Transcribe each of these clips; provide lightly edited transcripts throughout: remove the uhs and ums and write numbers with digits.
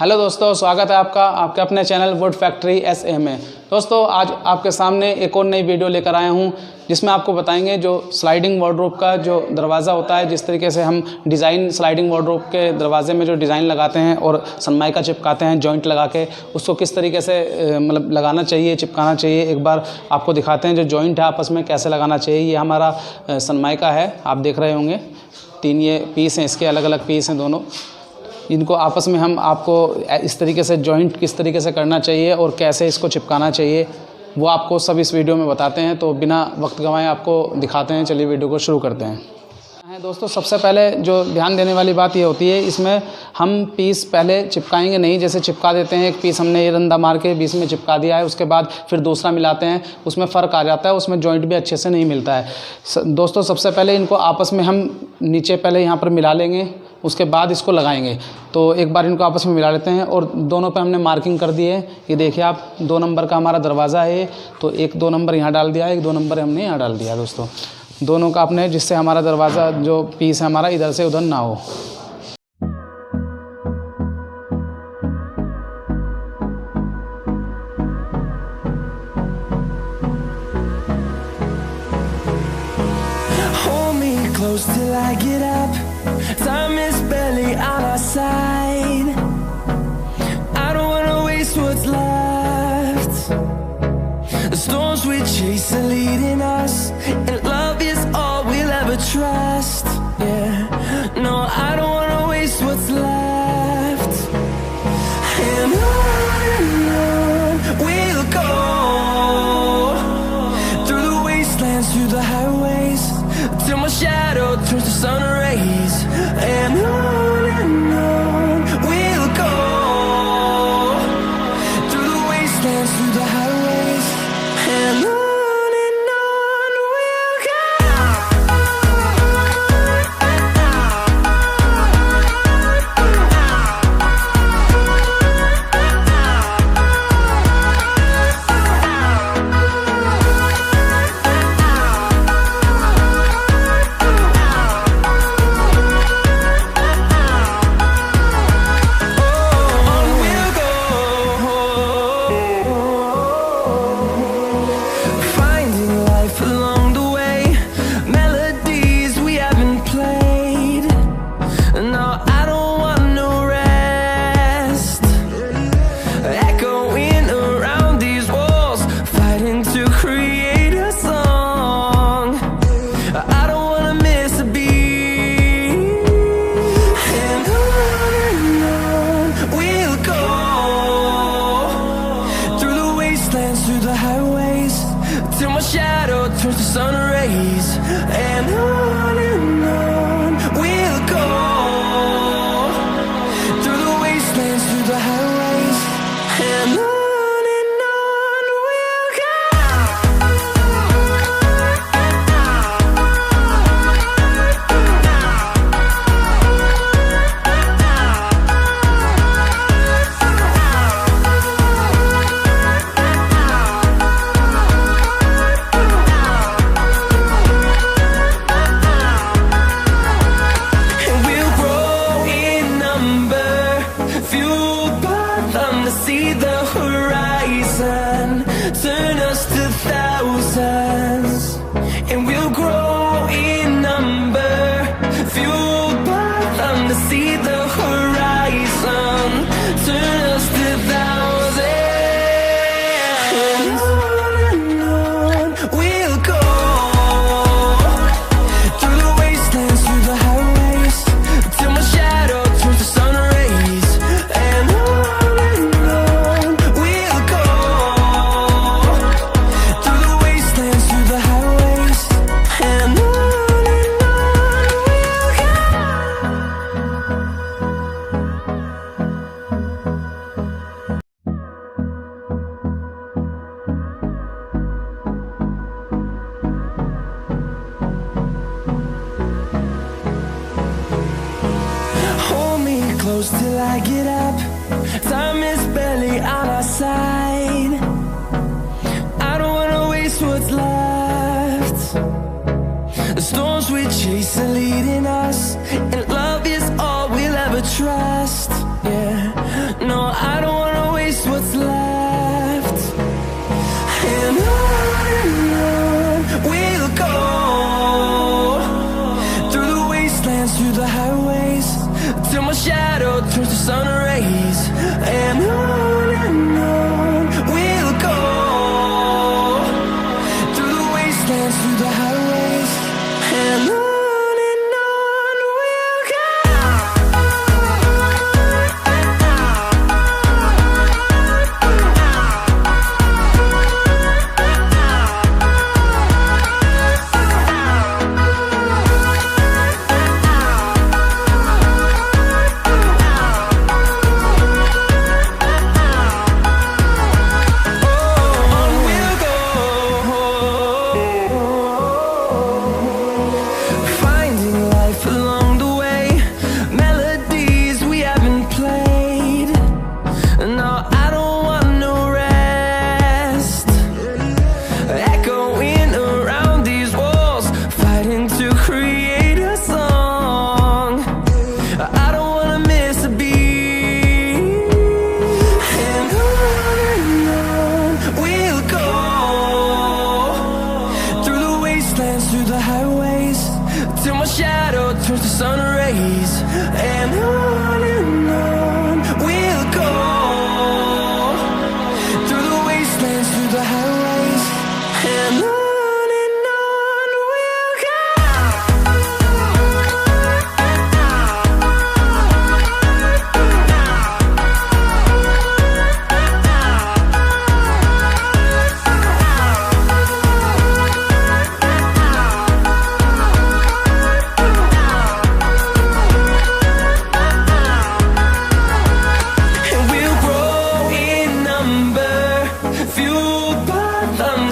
Hello दोस्तों, स्वागत है आपका आपके अपने चैनल वुड फैक्ट्री SA में। दोस्तों आज आपके सामने एक और नई वीडियो लेकर आया हूं जिसमें आपको बताएंगे जो स्लाइडिंग वार्डरोब का जो दरवाज़ा होता है, जिस तरीके से हम डिज़ाइन स्लाइडिंग वार्डरोब के दरवाजे में जो डिज़ाइन लगाते हैं और सनमाइका चिपकाते हैं जॉइंट लगा के, उसको किस तरीके से मतलब लगाना चाहिए, चिपकाना चाहिए। एक बार आपको दिखाते हैं जो जॉइंट है आपस में कैसे लगाना चाहिए। ये हमारा सनमाइका है, आप देख रहे होंगे 3 ये पीस हैं, इसके अलग अलग पीस हैं दोनों। इनको आपस में हम आपको इस तरीके से जॉइंट किस तरीके से करना चाहिए और कैसे इसको चिपकाना चाहिए वो आपको सब इस वीडियो में बताते हैं। तो बिना वक्त गंवाए आपको दिखाते हैं, चलिए वीडियो को शुरू करते हैं। दोस्तों सबसे पहले जो ध्यान देने वाली बात ये होती है, इसमें हम पीस पहले चिपकाएंगे नहीं। जैसे चिपका देते हैं एक पीस, हमने ये रंदा मार के बीच में चिपका दिया है, उसके बाद फिर दूसरा मिलाते हैं, उसमें फ़र्क आ जाता है, उसमें जॉइंट भी अच्छे से नहीं मिलता है। दोस्तों सबसे पहले इनको आपस में हम नीचे पहले यहाँ पर मिला लेंगे, उसके बाद इसको लगाएंगे। तो एक बार इनको आपस में मिला लेते हैं और दोनों पे हमने मार्किंग कर दी है। ये देखिए आप, 2 नंबर का हमारा दरवाज़ा है ये, तो 1-2 नंबर यहाँ डाल दिया है, 1-2 नंबर हमने यहाँ डाल दिया दोस्तों, दोनों का अपने, जिससे हमारा दरवाज़ा जो पीस है हमारा इधर से उधर ना हो। Close till I get up. Time is barely on our side. I don't wanna waste what's left. The storms we chase are leading us, and love is all we'll ever trust. Yeah, no, I don't wanna waste what's left. And on we'll go, through the wastelands, through the highways, till my shadow turns to sun rays. And on we'll go, through the wastelands, through the highways, and on we'll go. Through the highways, till my shadow turns to sun rays. And on we'll go, through the wastelands, through the highways, and on we'll go. See the horizon, turn us to thousands, and we'll grow in number, fueled by them to see the horizon, turn us to thousands. And on we'll go, through the wastelands, through the highways, till my shadow turns to sun rays. And close till I get up. Time is barely on our side. I don't wanna waste what's left. The storms we chase are leading us, and love is all we'll ever trust. Yeah, no,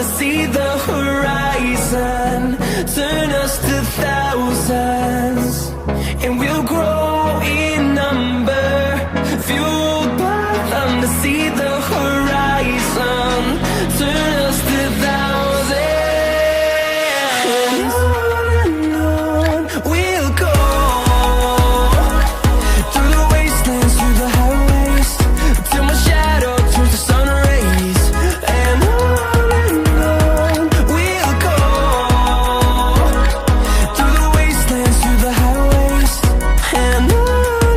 to see the horizon, turn us to thousands, and we'll grow in number, fueled by them to see the horizon, turn us to thousands, and on we'll go, through the wastelands, through the highways, till my shadow turns to sun rays, and on we'll go, through the wastelands, through the highways, and on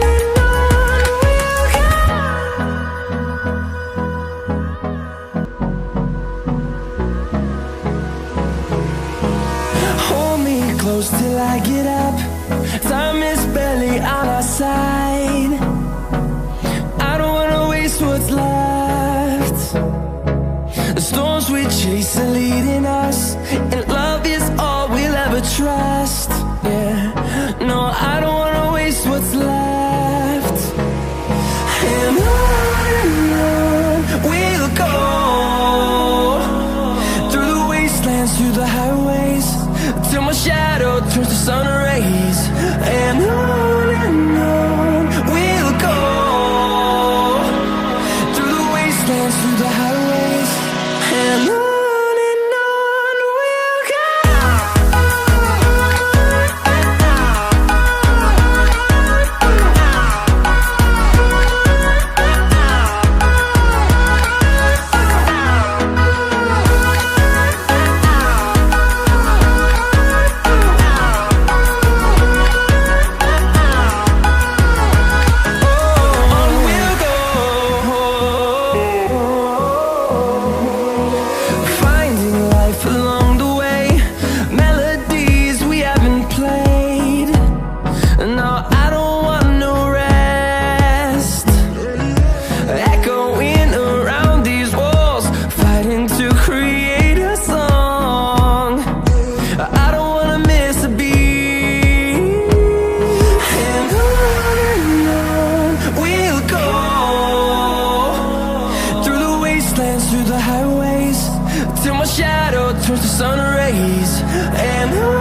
we'll go. Hold me close till I get up. Time is barely on our side. I don't wanna waste what's left. The storms we chase are leading us, and love is all we'll ever trust. Yeah, no, I don't wanna waste what's left. And on we'll go, through the wastelands, through the highways, till my shadow turns to sun rays, and on we'll go, through the wastelands, through the highways, and on we'll go. Finding life along the way, melodies we haven't played. No, I don't want no rest. Echoing around these walls, fighting to create a song. I don't wanna miss a beat. And on we'll go, through the wastelands, through the highways, till my shadow turns to sun rays, and on